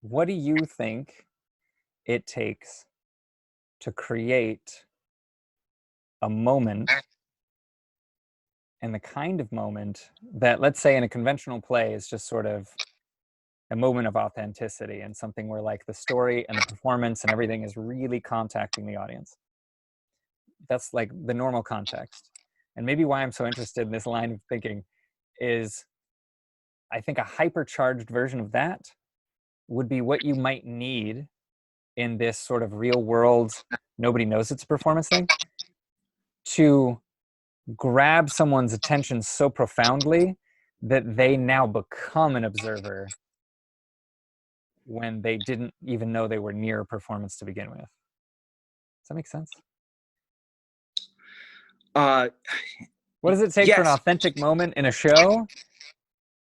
what do you think it takes to create a moment, and the kind of moment that, let's say in a conventional play, is just sort of a moment of authenticity and something where like the story and the performance and everything is really contacting the audience. That's like the normal context. And maybe why I'm so interested in this line of thinking is I think a hypercharged version of that would be what you might need in this sort of real world, nobody knows it's a performance thing, to grab someone's attention so profoundly that they now become an observer when they didn't even know they were near a performance to begin with. Does that make sense? What does it take for an authentic moment in a show?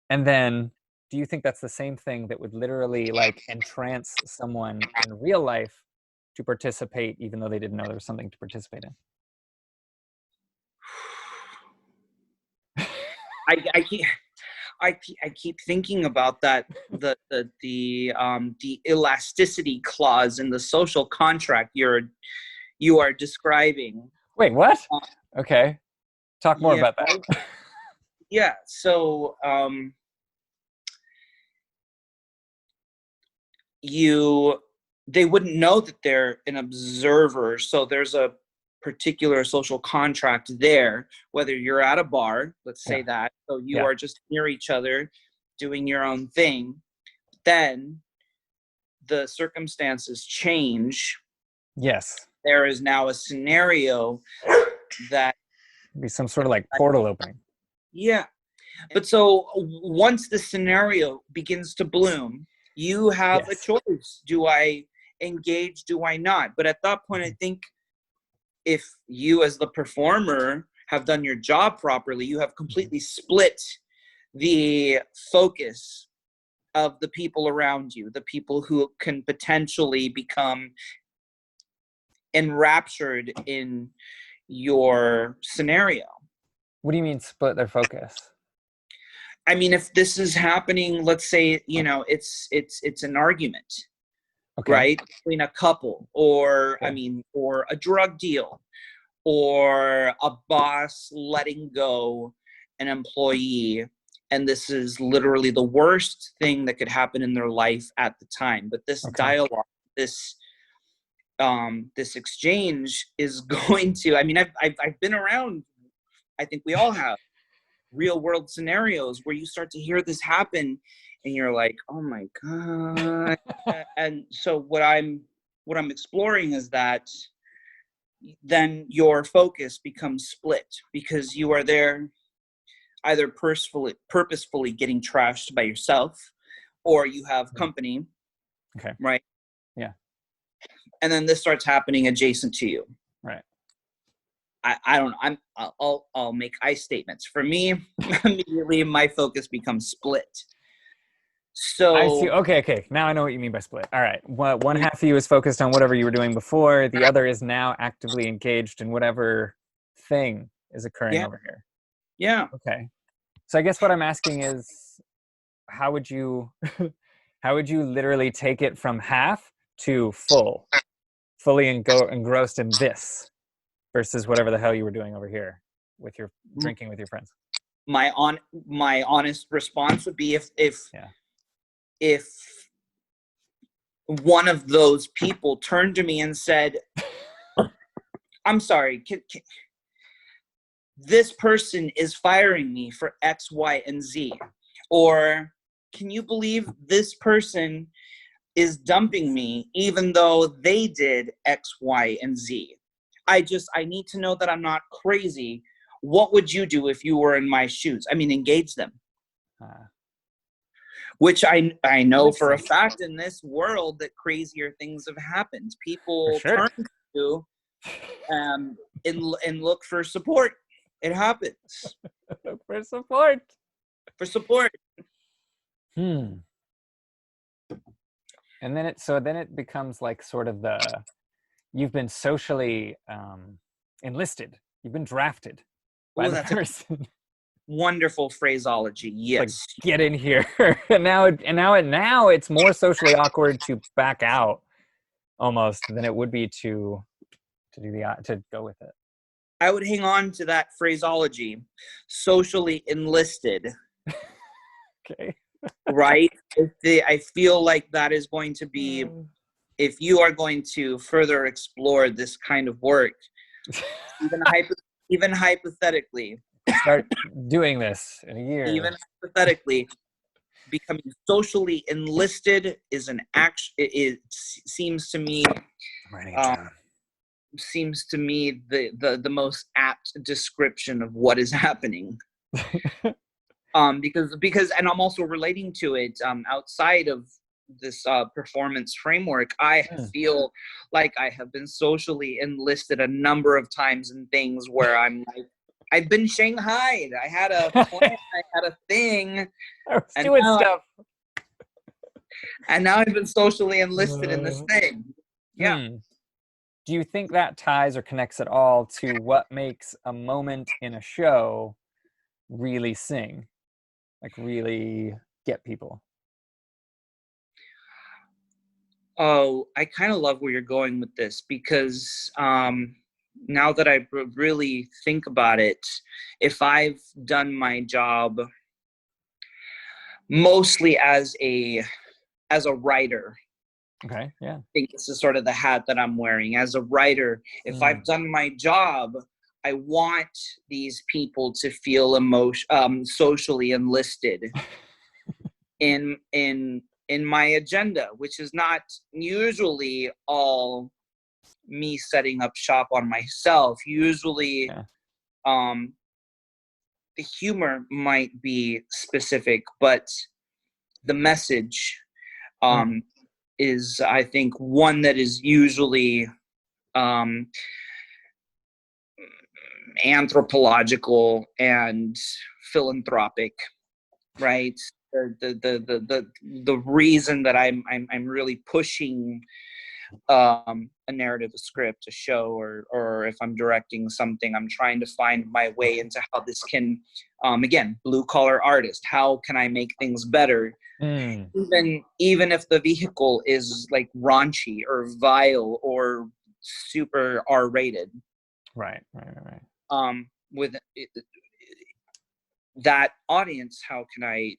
And then do you think that's the same thing that would literally like entrance someone in real life to participate even though they didn't know there was something to participate in? I keep thinking about that, the elasticity clause in the social contract you are describing. Wait, what? Okay, talk more about that. Yeah, so they wouldn't know that they're an observer, so there's a particular social contract there, whether you're at a bar, let's say that, so you are just near each other doing your own thing, then the circumstances change. Yes. There is now a scenario that be some sort of like portal opening. Yeah. But so once the scenario begins to bloom, you have a choice. Do I engage? Do I not? But at that point, I think if you as the performer have done your job properly, you have completely split the focus of the people around you, the people who can potentially become enraptured in your scenario. What do you mean split their focus? I mean, if this is happening, let's say, you know, it's an argument, right? Between a couple, or or a drug deal, or a boss letting go an employee, and this is literally the worst thing that could happen in their life at the time. But this dialogue, this exchange is going to, I mean, I've been around, I think we all have, real world scenarios where you start to hear this happen and you're like, oh my God. And so what I'm exploring is that then your focus becomes split because you are there either purposefully getting trashed by yourself, or you have company. Okay. Right. Yeah. And then this starts happening adjacent to you. Right. I don't know. I'll make I statements. For me, immediately my focus becomes split. So I see. Okay. Now I know what you mean by split. All right. One half of you is focused on whatever you were doing before. The other is now actively engaged in whatever thing is occurring over here. Yeah. Okay. So I guess what I'm asking is, how would you literally take it from half to fully engrossed in this, versus whatever the hell you were doing over here with your drinking with your friends? My honest response would be if one of those people turned to me and said, I'm sorry, this person is firing me for X, Y, and Z. Or can you believe this person is dumping me even though they did X, Y, and Z? I need to know that I'm not crazy. What would you do if you were in my shoes? I mean, engage them. Which I know for a fact in this world that crazier things have happened. People turn to you and look for support. It happens. For support. For support. And then it becomes like sort of you've been socially enlisted. You've been drafted by the person. Wonderful phraseology. Like, Yes. get in here. and now it's more socially awkward to back out almost than it would be to go with it. I would hang on to that phraseology, socially enlisted. Okay. Right? I feel like that is going to be, if you are going to further explore this kind of work, even hypothetically, start doing this in a year. Even hypothetically, becoming socially enlisted is an action. It seems to me. I'm writing it down. Seems to me the most apt description of what is happening. Because and I'm also relating to it outside of this performance framework. I feel like I have been socially enlisted a number of times in things where I'm like, I've been shanghaied. I had a plan, I had a thing. I was doing stuff. And now I've been socially enlisted in this thing. Yeah. Do you think that ties or connects at all to what makes a moment in a show really sing? Like really get people? Oh, I kind of love where you're going with this, because now that I really think about it, if I've done my job mostly as a writer, okay, yeah, I think this is sort of the hat that I'm wearing as a writer. If I've done my job, I want these people to feel socially enlisted in my agenda, which is not usually all me setting up shop on myself. Usually, the humor might be specific, but the message is, I think, one that is usually anthropological and philanthropic, right? The reason that I'm really pushing a narrative, a script, a show, or if I'm directing something, I'm trying to find my way into how this can, again, blue collar artist, how can I make things better? Even if the vehicle is like raunchy or vile or super R-rated. Right. With that audience, how can I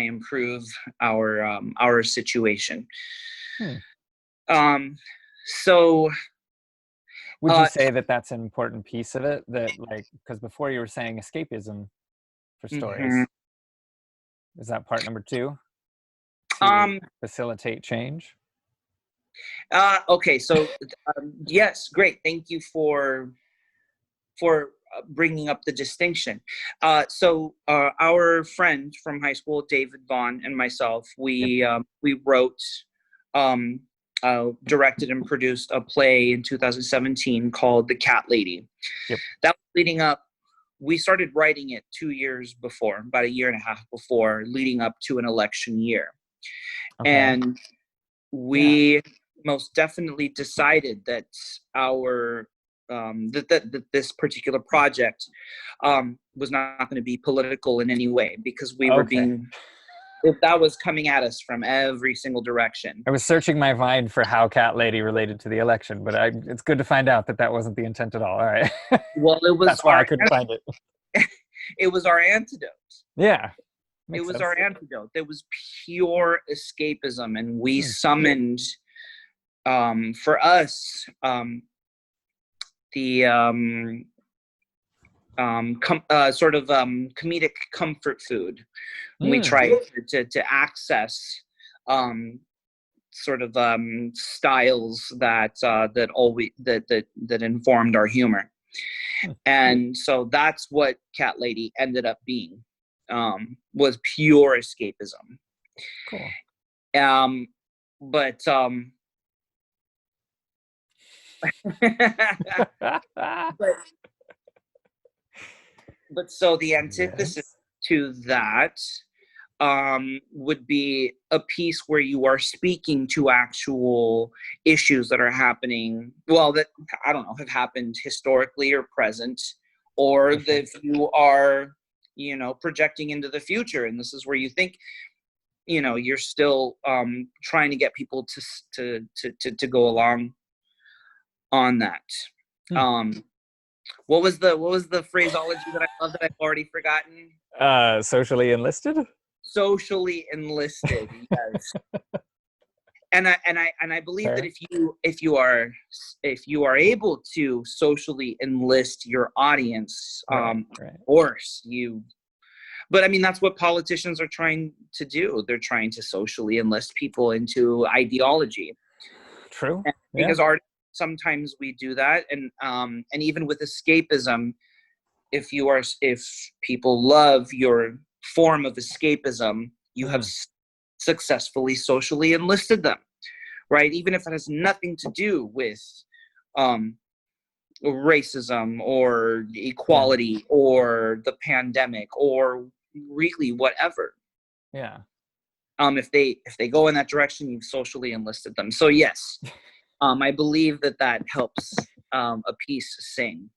improve our situation? So would you say that that's an important piece of it, that like, because before you were saying escapism for stories, is that part number 2 to facilitate change? Okay, so yes, great, thank you for bringing up the distinction. So our friend from high school, David Vaughn, and myself, we wrote, directed and produced a play in 2017 called The Cat Lady. That was leading up. We started writing it 2 years before, about a year and a half before, leading up to an election year. And we most definitely decided that that this particular project was not going to be political in any way, because we were being, if that was coming at us from every single direction. I was searching my mind for how Cat Lady related to the election, but it's good to find out that wasn't the intent at all. All right. Well, it was that's why I couldn't find it. It was our antidote. Yeah. It was our antidote. There was pure escapism, and we summoned, for us, the sort of comedic comfort food. We tried to access sort of styles that informed our humor, and so that's what Cat Lady ended up being. Was pure escapism. Cool. But but so the antithesis to that would be a piece where you are speaking to actual issues that are happening, well, that, I don't know, have happened historically or present, or that you are you know, projecting into the future, and this is where you think, you know, you're still trying to get people to go along on that. What was the phraseology that I love that I've already forgotten? Socially enlisted. Socially enlisted. Yes. And I believe that if you are able to socially enlist your audience, of course you. But I mean, that's what politicians are trying to do. They're trying to socially enlist people into ideology. True. Because sometimes we do that, and even with escapism, if people love your form of escapism, you have successfully socially enlisted them, right? Even if it has nothing to do with racism or equality or the pandemic or really whatever. Yeah. If they go in that direction, you've socially enlisted them. So yes, I believe that helps a piece sing.